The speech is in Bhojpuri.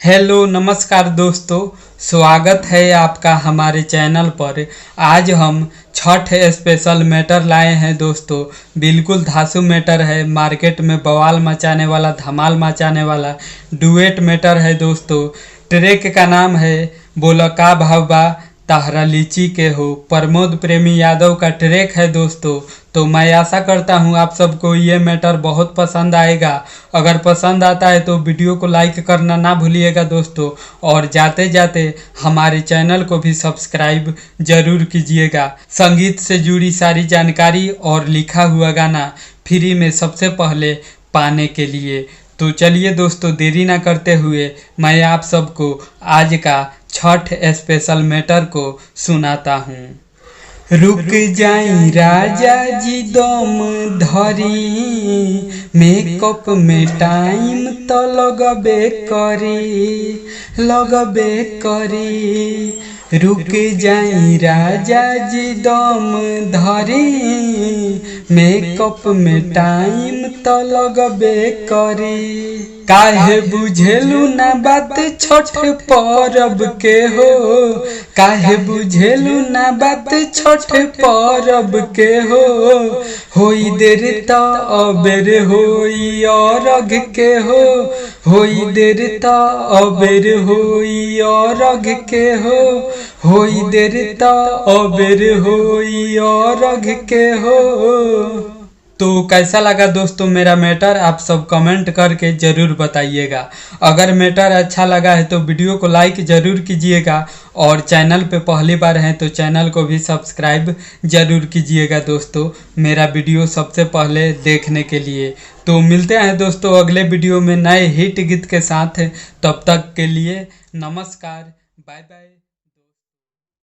हेलो नमस्कार दोस्तों, स्वागत है आपका हमारे चैनल पर। आज हम छठ स्पेशल मैटर लाए हैं दोस्तों। बिल्कुल धांसू मैटर है, मार्केट में बवाल मचाने वाला, धमाल मचाने वाला डुएट मैटर है दोस्तों। ट्रैक का नाम है बोला का भाव बा ताहरा लीची के हो। प्रमोद प्रेमी यादव का ट्रैक है दोस्तों। तो मैं आशा करता हूँ आप सबको ये मैटर बहुत पसंद आएगा। अगर पसंद आता है तो वीडियो को लाइक करना ना भूलिएगा दोस्तों, और जाते जाते हमारे चैनल को भी सब्सक्राइब जरूर कीजिएगा। संगीत से जुड़ी सारी जानकारी और लिखा हुआ गाना फ्री में सबसे पहले पाने के लिए तो चलिए दोस्तों, देरी ना करते हुए मैं आप सबको आज का छठ स्पेशल मैटर को सुनाता हूँ। रुक जाई राजा जी दम धरी, मेकअप में टाइम तो लगबे करी। रुक जाई राजा जी दम धरी, मेकअप में टाइम तो लगबे करी। काहे बुझेलू ना बात छठ परब के हो, काहे बुझेलू ना बात छठ परब के हो। होई देर त अबेर होई अरघ के हो, होई देर त अबेर होई अरघ के हो, होई देर त अबेर होई अरघ के हो। तो कैसा लगा दोस्तों मेरा मैटर, आप सब कमेंट करके ज़रूर बताइएगा। अगर मैटर अच्छा लगा है तो वीडियो को लाइक ज़रूर कीजिएगा, और चैनल पे पहली बार हैं तो चैनल को भी सब्सक्राइब ज़रूर कीजिएगा दोस्तों, मेरा वीडियो सबसे पहले देखने के लिए। तो मिलते हैं दोस्तों अगले वीडियो में नए हिट गीत के साथ। तब तक के लिए नमस्कार, बाय बाय।